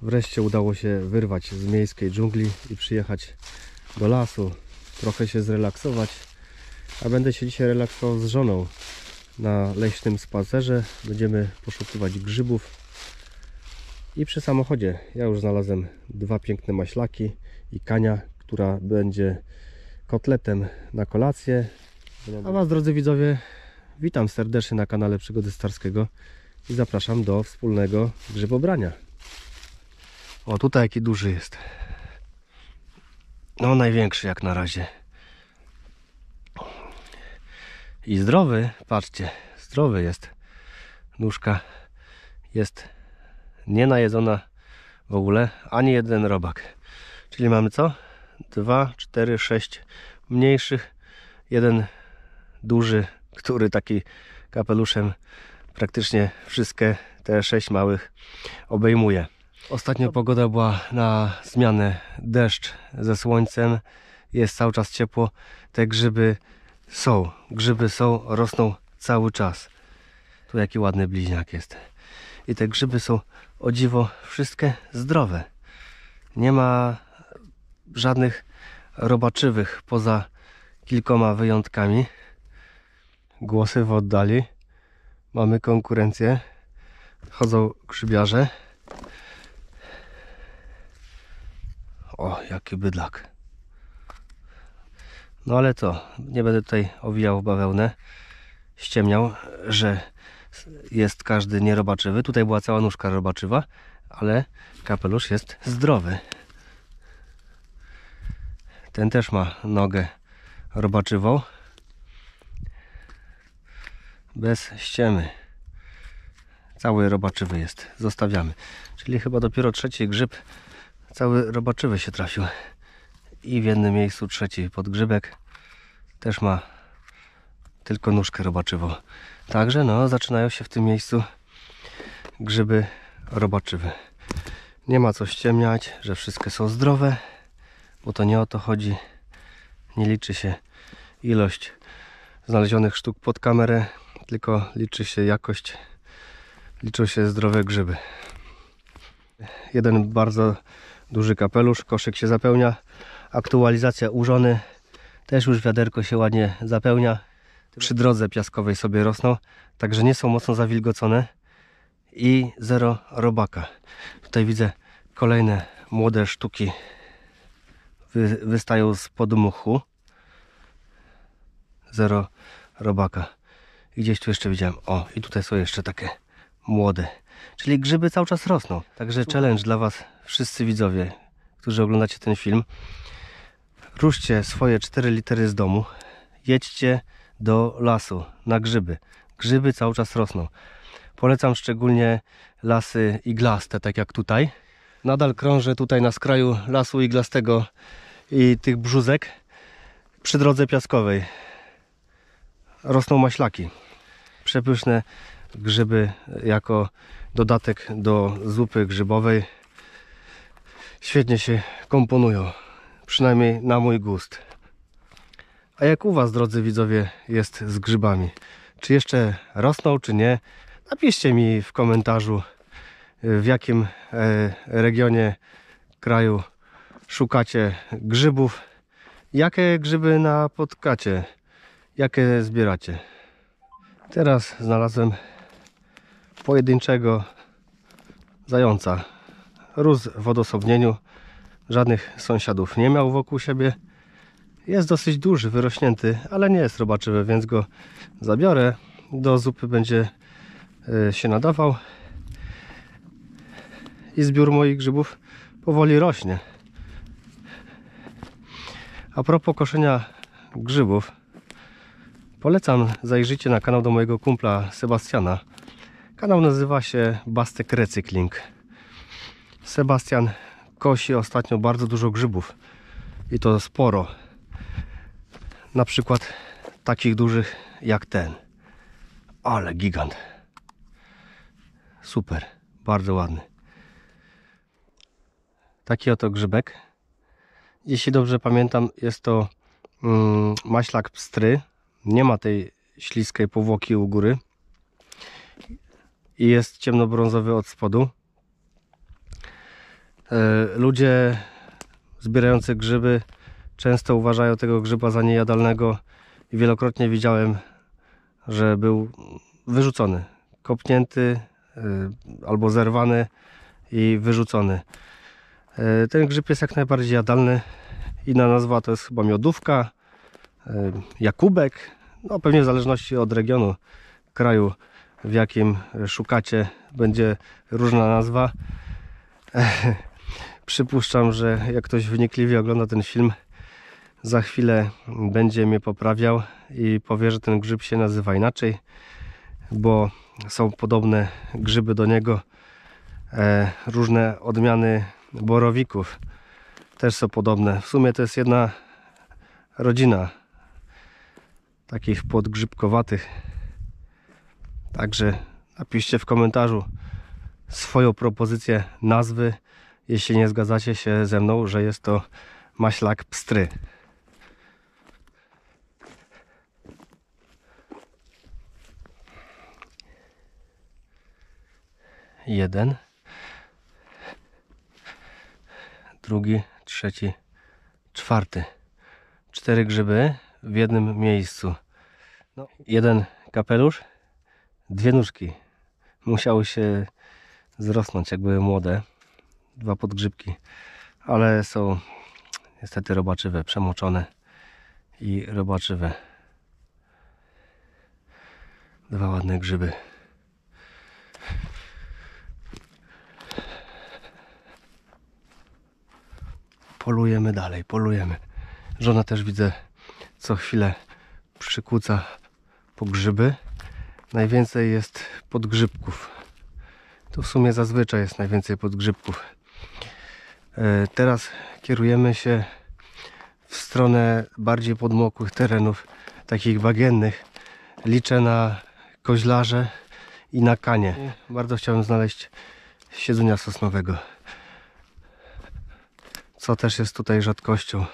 Wreszcie udało się wyrwać z miejskiej dżungli i przyjechać do lasu, trochę się zrelaksować. A będę się dzisiaj relaksował z żoną na leśnym spacerze. Będziemy poszukiwać grzybów. I przy samochodzie ja już znalazłem dwa piękne maślaki i kania, która będzie kotletem na kolację. A Was, drodzy widzowie, witam serdecznie na kanale Przygody Starskiego i zapraszam do wspólnego grzybobrania. O, tutaj jaki duży jest. No, największy jak na razie. I zdrowy, patrzcie, zdrowy jest. Nóżka jest nienajedzona w ogóle, ani jeden robak. Czyli mamy co? 2, 4, 6 mniejszych, jeden duży, który taki kapeluszem praktycznie wszystkie te 6 małych obejmuje. Ostatnio pogoda była na zmianę, deszcz ze słońcem, jest cały czas ciepło. Te grzyby są, rosną cały czas. Tu jaki ładny bliźniak jest. I te grzyby są, o dziwo, wszystkie zdrowe. Nie ma żadnych robaczywych, poza kilkoma wyjątkami. Głosy w oddali. Mamy konkurencję. Chodzą grzybiarze. O, jaki bydlak. No ale co, nie będę tutaj owijał w bawełnę. Ściemniał, że jest każdy nierobaczywy. Tutaj była cała nóżka robaczywa, ale kapelusz jest zdrowy. Ten też ma nogę robaczywą. Bez ściemy. Cały robaczywy jest. Zostawiamy. Czyli chyba dopiero trzeci grzyb cały robaczywy się trafił. I w jednym miejscu trzeci podgrzybek też ma tylko nóżkę robaczywą. Także no, zaczynają się w tym miejscu grzyby robaczywe. Nie ma co ściemniać, że wszystkie są zdrowe, bo to nie o to chodzi. Nie liczy się ilość znalezionych sztuk pod kamerę, tylko liczy się jakość, liczą się zdrowe grzyby. Jeden bardzo duży kapelusz, koszyk się zapełnia. Aktualizacja u żony, też już wiaderko się ładnie zapełnia. Przy drodze piaskowej sobie rosną, także nie są mocno zawilgocone i zero robaka. Tutaj widzę kolejne młode sztuki wystają z podmuchu. Zero robaka. I gdzieś tu jeszcze widziałem, o, i tutaj są jeszcze takie młode. Czyli grzyby cały czas rosną. Także challenge dla Was, wszyscy widzowie, którzy oglądacie ten film. Ruszcie swoje 4 litery z domu. Jedźcie do lasu na grzyby. Grzyby cały czas rosną. Polecam szczególnie lasy iglaste, tak jak tutaj. Nadal krążę tutaj na skraju lasu iglastego i tych brzózek. Przy drodze piaskowej rosną maślaki. Przepyszne grzyby jako dodatek do zupy grzybowej. Świetnie się komponują. Przynajmniej na mój gust. A jak u Was, drodzy widzowie, jest z grzybami? Czy jeszcze rosną, czy nie? Napiszcie mi w komentarzu, w jakim regionie kraju szukacie grzybów. Jakie grzyby napotkacie? Jakie zbieracie? Teraz znalazłem pojedynczego zająca. Rósł w odosobnieniu. Żadnych sąsiadów nie miał wokół siebie. Jest dosyć duży, wyrośnięty, ale nie jest robaczywy, więc go zabiorę. Do zupy będzie się nadawał. I zbiór moich grzybów powoli rośnie. A propos koszenia grzybów, polecam zajrzyjcie na kanał do mojego kumpla Sebastiana. Kanał nazywa się Bastek Recykling. Sebastian kosi ostatnio bardzo dużo grzybów. I to sporo. Na przykład takich dużych jak ten. Ale gigant. Super. Bardzo ładny. Taki oto grzybek. Jeśli dobrze pamiętam, jest to maślak pstry. Nie ma tej śliskiej powłoki u góry. I jest ciemnobrązowy od spodu. Ludzie zbierający grzyby często uważają tego grzyba za niejadalnego i wielokrotnie widziałem, że był wyrzucony, kopnięty albo zerwany i wyrzucony. Ten grzyb jest jak najbardziej jadalny. Inna nazwa to jest chyba miodówka, jakubek, no pewnie w zależności od regionu, kraju, w jakim szukacie, będzie różna nazwa. Przypuszczam, że jak ktoś wnikliwie ogląda ten film, za chwilę będzie mnie poprawiał i powie, że ten grzyb się nazywa inaczej, bo są podobne grzyby do niego. Różne odmiany borowików też są podobne. W sumie to jest jedna rodzina takich podgrzybkowatych. Także napiszcie w komentarzu swoją propozycję nazwy, jeśli nie zgadzacie się ze mną, że jest to maślak pstry. Jeden, drugi, trzeci, czwarty. 4 grzyby w jednym miejscu. No, jeden kapelusz, 2 nóżki. Musiały się zrosnąć, jak były młode. 2 podgrzybki, ale są niestety robaczywe, przemoczone i robaczywe. 2 ładne grzyby. Polujemy dalej, polujemy. Żona też widzę co chwilę przykuca po grzyby. Najwięcej jest podgrzybków. Tu w sumie zazwyczaj jest najwięcej podgrzybków. Teraz kierujemy się w stronę bardziej podmokłych terenów, takich bagiennych. Liczę na koźlarze i na kanie. Bardzo chciałem znaleźć siedzunia sosnowego, co też jest tutaj rzadkością.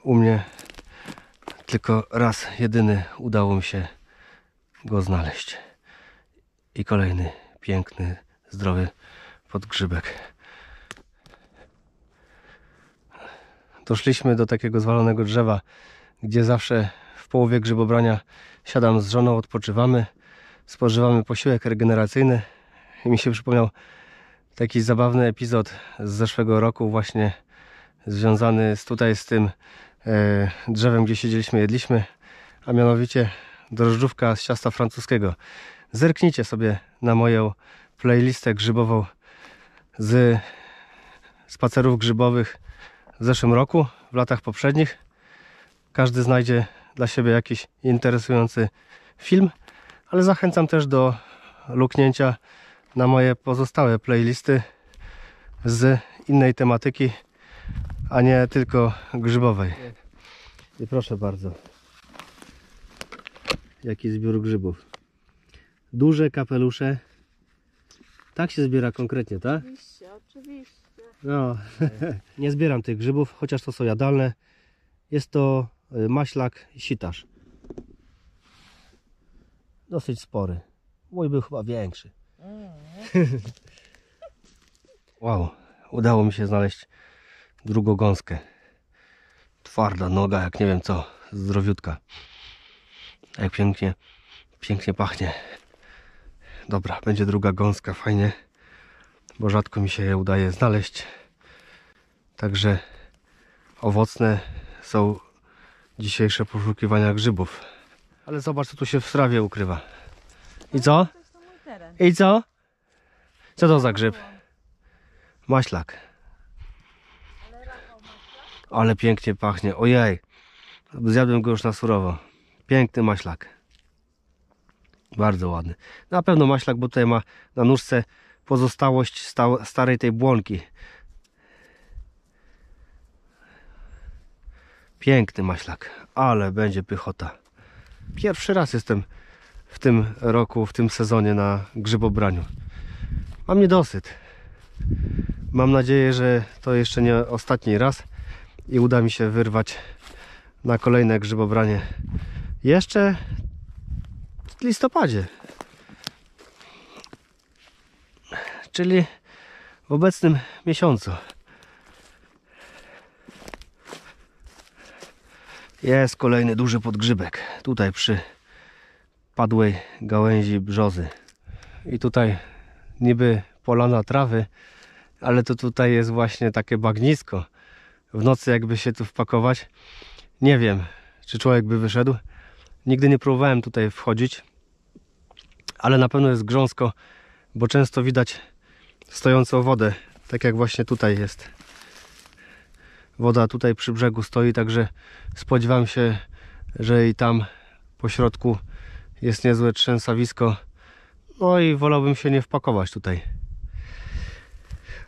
U mnie tylko raz jedyny udało mi się go znaleźć. I kolejny piękny, zdrowy podgrzybek. Doszliśmy do takiego zwalonego drzewa, gdzie zawsze w połowie grzybobrania siadam z żoną, odpoczywamy, spożywamy posiłek regeneracyjny i mi się przypomniał taki zabawny epizod z zeszłego roku, właśnie związany z tym drzewem, gdzie siedzieliśmy, jedliśmy, a mianowicie drożdżówka z ciasta francuskiego. Zerknijcie sobie na moją playlistę grzybową z spacerów grzybowych w zeszłym roku, w latach poprzednich. Każdy znajdzie dla siebie jakiś interesujący film, ale zachęcam też do luknięcia na moje pozostałe playlisty z innej tematyki, a nie tylko grzybowej. I proszę bardzo, jaki zbiór grzybów. Duże kapelusze. Tak się zbiera konkretnie, tak? Oczywiście, oczywiście. No, nie zbieram tych grzybów, chociaż to są jadalne. Jest to maślak sitarz. Dosyć spory. Mój był chyba większy. Wow, udało mi się znaleźć drugą gąskę. Twarda noga, jak nie wiem co, zdrowiutka. Jak pięknie, pięknie pachnie. Dobra, będzie druga gąska, fajnie, bo rzadko mi się je udaje znaleźć. Także owocne są dzisiejsze poszukiwania grzybów. Ale zobacz, co tu się w trawie ukrywa. I co? To jest mój teren. I co? Co to za grzyb? Maślak. Ale pięknie pachnie. Ojej. Zjadłem go już na surowo. Piękny maślak. Bardzo ładny. Na pewno maślak, bo tutaj ma na nóżce pozostałość starej tej błonki. Piękny maślak. Ale będzie pychota. Pierwszy raz jestem w tym roku, w tym sezonie na grzybobraniu. Mam niedosyt. Mam nadzieję, że to jeszcze nie ostatni raz i uda mi się wyrwać na kolejne grzybobranie jeszcze w listopadzie. Czyli w obecnym miesiącu. Jest kolejny duży podgrzybek. Tutaj przy padłej gałęzi brzozy. I tutaj niby polana trawy, ale to tutaj jest właśnie takie bagnisko. W nocy jakby się tu wpakować, nie wiem, czy człowiek by wyszedł. Nigdy nie próbowałem tutaj wchodzić, ale na pewno jest grząsko, bo często widać stojącą wodę, tak jak właśnie tutaj jest. Woda tutaj przy brzegu stoi, także spodziewam się, że i tam po środku jest niezłe trzęsawisko. No i wolałbym się nie wpakować tutaj.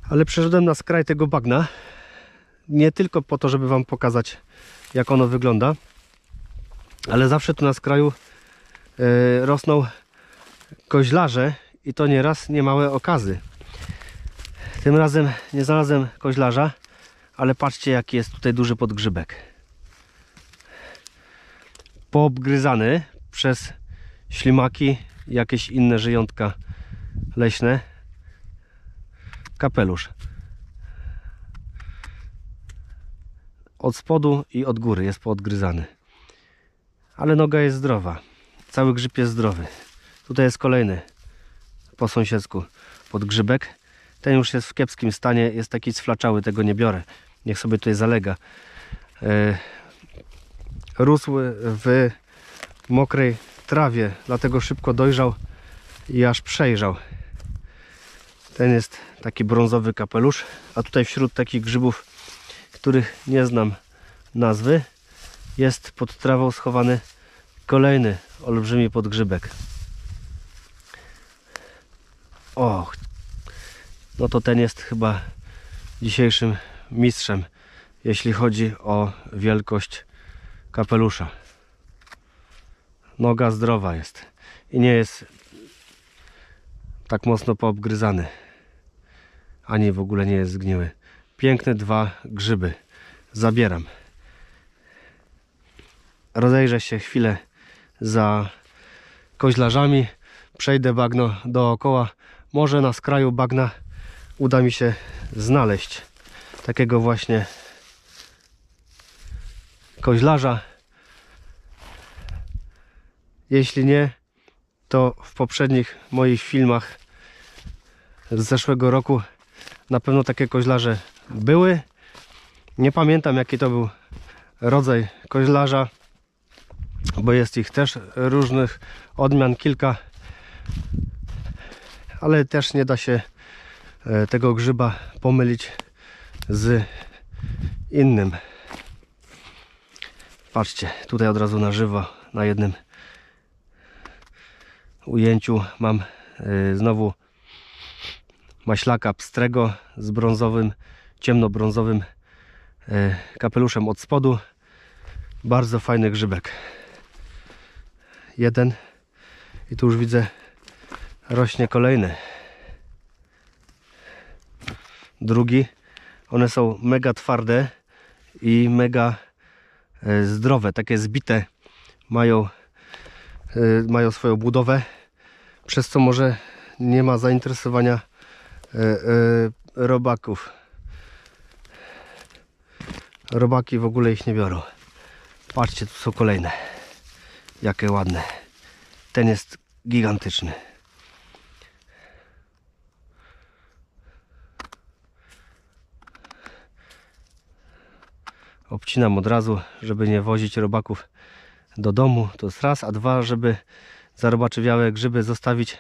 Ale przeszedłem na skraj tego bagna. Nie tylko po to, żeby wam pokazać, jak ono wygląda, ale zawsze tu na skraju rosną koźlarze i to nieraz niemałe okazy. Tym razem nie znalazłem koźlarza, ale patrzcie, jaki jest tutaj duży podgrzybek. Poobgryzany przez ślimaki i jakieś inne żyjątka leśne. Kapelusz. Od spodu i od góry jest poodgryzany. Ale noga jest zdrowa. Cały grzyb jest zdrowy. Tutaj jest kolejny po sąsiedzku podgrzybek. Ten już jest w kiepskim stanie. Jest taki sflaczały, tego nie biorę. Niech sobie tutaj zalega. Rósł w mokrej trawie, dlatego szybko dojrzał i aż przejrzał. Ten jest taki brązowy kapelusz, a tutaj wśród takich grzybów, których nie znam nazwy, jest pod trawą schowany kolejny olbrzymi podgrzybek. O, no to ten jest chyba dzisiejszym mistrzem, jeśli chodzi o wielkość kapelusza. Noga zdrowa jest i nie jest tak mocno poobgryzany, ani w ogóle nie jest zgniły. Piękne dwa grzyby. Zabieram. Rozejrzę się chwilę za koźlarzami. Przejdę bagno dookoła. Może na skraju bagna uda mi się znaleźć takiego właśnie koźlarza. Jeśli nie, to w poprzednich moich filmach z zeszłego roku na pewno takie koźlarze były. Nie pamiętam, jaki to był rodzaj koźlarza, bo jest ich też różnych odmian kilka, ale też nie da się tego grzyba pomylić z innym. Patrzcie, tutaj od razu na żywo na jednym ujęciu mam znowu maślaka pstrego z brązowym, ciemnobrązowym kapeluszem od spodu. Bardzo fajny grzybek. Jeden i tu już widzę, rośnie kolejny. Drugi. One są mega twarde i mega zdrowe, takie zbite, mają swoją budowę, przez co może nie ma zainteresowania robaków. Robaki w ogóle ich nie biorą. Patrzcie, tu są kolejne. Jakie ładne. Ten jest gigantyczny. Obcinam od razu, żeby nie wozić robaków do domu. To jest raz, a dwa, żeby zarobaczywiałe grzyby zostawić.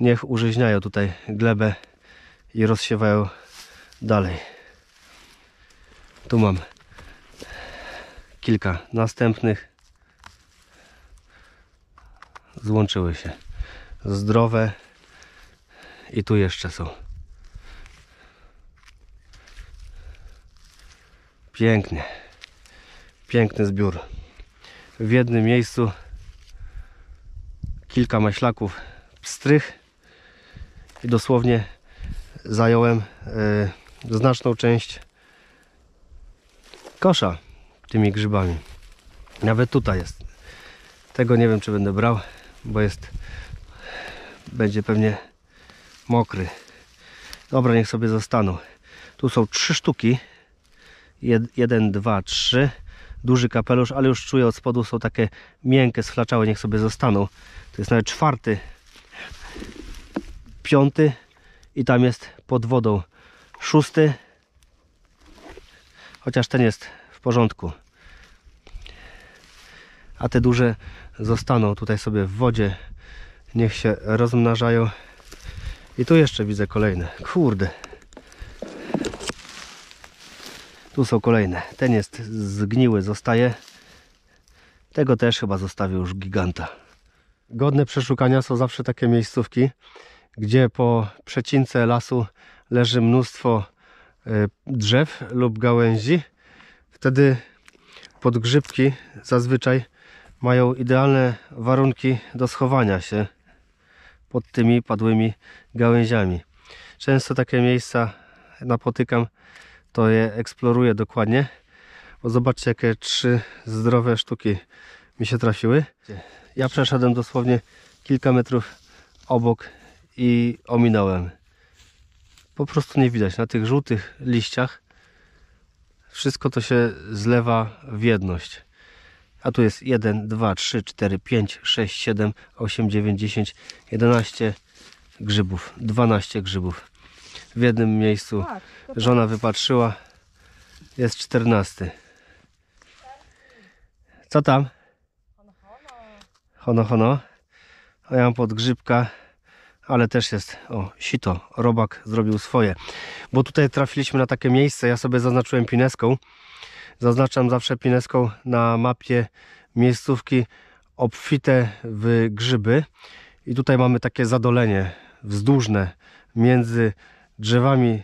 Niech użyźniają tutaj glebę i rozsiewają dalej. Tu mam kilka następnych. Złączyły się. Zdrowe. I tu jeszcze są. Pięknie. Piękny zbiór. W jednym miejscu kilka maślaków pstrych i dosłownie zająłem znaczną część kosza tymi grzybami. Nawet tutaj jest. Tego nie wiem, czy będę brał, bo będzie pewnie mokry. Dobra, niech sobie zostaną. Tu są 3 sztuki. 1, 2, 3. Duży kapelusz, ale już czuję od spodu są takie miękkie, sflaczałe. Niech sobie zostaną. To jest nawet 4. 5. I tam jest pod wodą 6. Chociaż ten jest w porządku. A te duże zostaną tutaj sobie w wodzie. Niech się rozmnażają. I tu jeszcze widzę kolejne. Kurde. Tu są kolejne. Ten jest zgniły, zostaje. Tego też chyba zostawił już giganta. Godne przeszukania są zawsze takie miejscówki, gdzie po przecince lasu leży mnóstwo drzew lub gałęzi. Wtedy podgrzybki zazwyczaj mają idealne warunki do schowania się pod tymi padłymi gałęziami. Często takie miejsca napotykam, to je eksploruję dokładnie. Bo zobaczcie, jakie 3 zdrowe sztuki mi się trafiły. Ja przeszedłem dosłownie kilka metrów obok i ominąłem. Po prostu nie widać. Na tych żółtych liściach wszystko to się zlewa w jedność. A tu jest 1, 2, 3, 4, 5, 6, 7, 8, 9, 10, 11 grzybów. 12 grzybów. W jednym miejscu żona wypatrzyła. Jest 14. Co tam? Hono, hono. A ja mam podgrzybka, ale też jest, o, sito. Robak zrobił swoje. Bo tutaj trafiliśmy na takie miejsce, ja sobie zaznaczyłem pineską. Zaznaczam zawsze pineską na mapie miejscówki obfite w grzyby. I tutaj mamy takie zadolenie wzdłużne między drzewami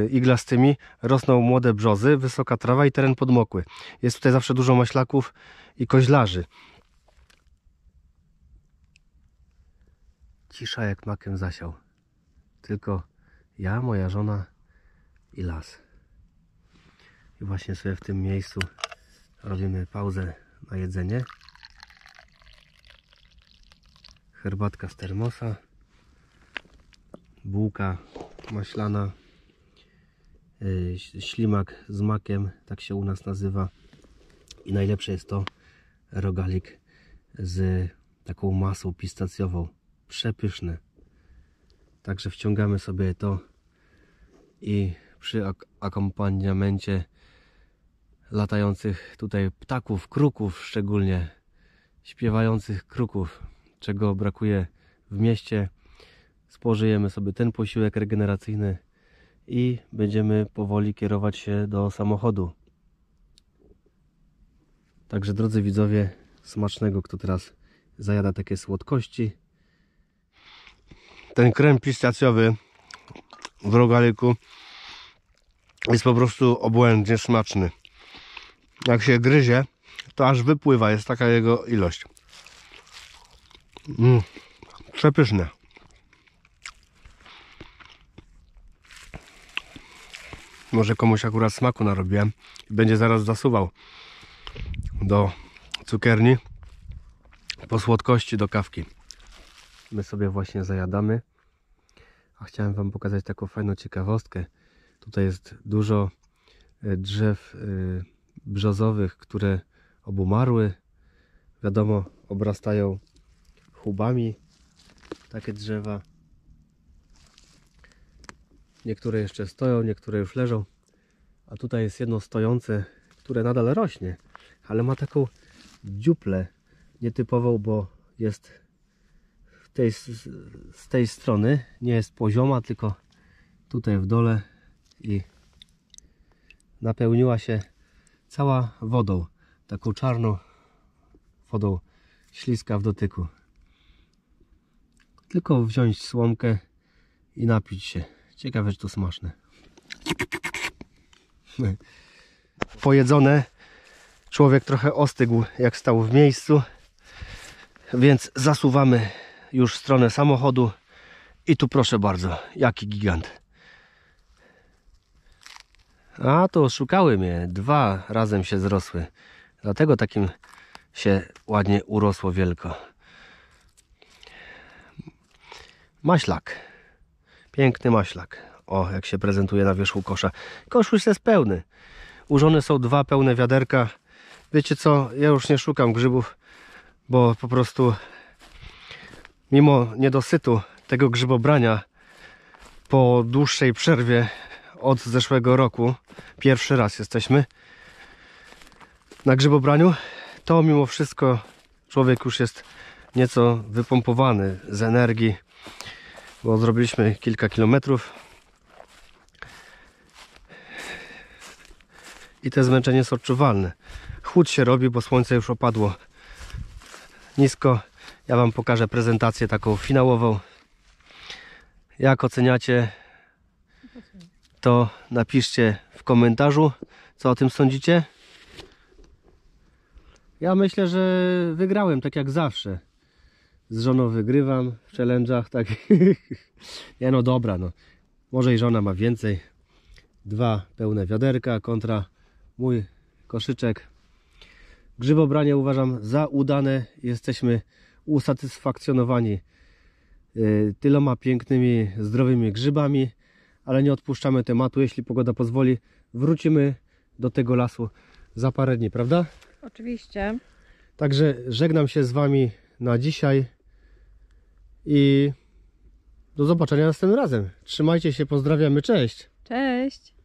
iglastymi. Rosną młode brzozy, wysoka trawa i teren podmokły. Jest tutaj zawsze dużo maślaków i koźlarzy. Cisza jak makiem zasiał. Tylko ja, moja żona i las. I właśnie sobie w tym miejscu robimy pauzę na jedzenie. Herbatka z termosa. Bułka maślana. Ślimak z makiem, tak się u nas nazywa. I najlepsze jest to rogalik z taką masą pistacjową. Przepyszne. Także wciągamy sobie to i przy akompaniamencie latających tutaj ptaków, kruków szczególnie, śpiewających kruków, czego brakuje w mieście, spożyjemy sobie ten posiłek regeneracyjny i będziemy powoli kierować się do samochodu. Także drodzy widzowie, smacznego, kto teraz zajada takie słodkości. Ten krem pistacjowy w rogaliku jest po prostu obłędnie smaczny. Jak się gryzie, to aż wypływa, jest taka jego ilość. Przepyszne. Może komuś akurat smaku narobiłem i będzie zaraz zasuwał do cukierni po słodkości do kawki. My sobie właśnie zajadamy, a chciałem wam pokazać taką fajną ciekawostkę. Tutaj jest dużo drzew brzozowych, które obumarły. Wiadomo, obrastają chubami takie drzewa. Niektóre jeszcze stoją, niektóre już leżą. A tutaj jest jedno stojące, które nadal rośnie, ale ma taką dziuplę nietypową, bo jest z tej strony, nie jest pozioma, tylko tutaj w dole i napełniła się cała wodą, taką czarną wodą, śliska w dotyku. Tylko wziąć słomkę i napić się. Ciekawe, czy to smaczne. Pojedzone. Człowiek trochę ostygł, jak stał w miejscu, więc zasuwamy już w stronę samochodu i tu proszę bardzo, jaki gigant. A to szukały mnie, 2 razem się zrosły, dlatego takim się ładnie urosło wielko. Maślak, piękny maślak. O, jak się prezentuje na wierzchu kosza. Kosz już jest pełny. Ułożone są 2 pełne wiaderka. Wiecie co, ja już nie szukam grzybów, bo po prostu mimo niedosytu tego grzybobrania po dłuższej przerwie od zeszłego roku, pierwszy raz jesteśmy na grzybobraniu, to mimo wszystko człowiek już jest nieco wypompowany z energii, bo zrobiliśmy kilka kilometrów i to zmęczenie jest odczuwalne. Chłód się robi, bo słońce już opadło nisko. Ja wam pokażę prezentację taką finałową. Jak oceniacie, to napiszcie w komentarzu, co o tym sądzicie. Ja myślę, że wygrałem tak jak zawsze. Z żoną wygrywam w challenge'ach. Tak. Nie no dobra, no. Może i żona ma więcej. 2 pełne wiaderka kontra mój koszyczek. Grzybobranie uważam za udane. Jesteśmy usatysfakcjonowani tyloma pięknymi, zdrowymi grzybami, ale nie odpuszczamy tematu. Jeśli pogoda pozwoli, wrócimy do tego lasu za parę dni, prawda? Oczywiście. Także żegnam się z wami na dzisiaj i do zobaczenia następnym razem. Trzymajcie się, pozdrawiamy, cześć! Cześć!